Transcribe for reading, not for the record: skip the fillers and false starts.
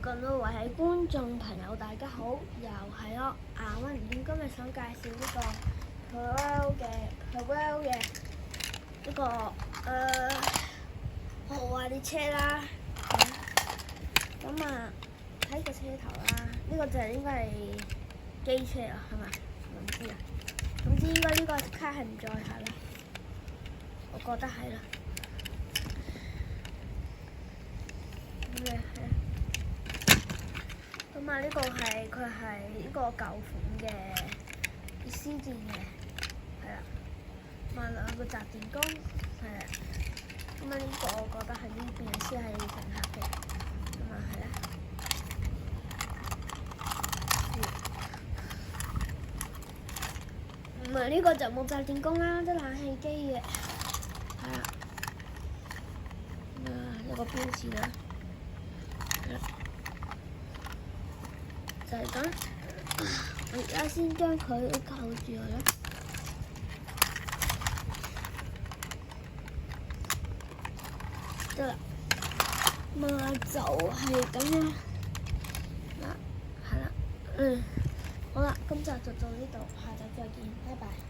咁多位觀眾朋友，大家好，又係我顏溫唔見今日想介紹呢個 Parallel 嘅呢個豪華列車啦。咁啊，睇個車頭啦，呢個就係應該係機車啊，係咪？唔知啊。總之應該呢個卡係唔載客啦，我覺得係啦。咁啊，呢個係佢係呢個舊款嘅傑斯戰嘅，係啦。咁啊，兩個集電弓，係啦。咁啊，呢個我覺得係呢邊先係乘客嘅，咁啊係啦。咁啊，呢個就冇集電弓啦，即係冷氣機嘅，係啦。咁啊，有個標誌啦。就係咁，我而家先將佢扣住佢啦。得啦，咁啊就係咁樣。嗱，係啦，好啦，今集就到呢度，下集再見，拜拜。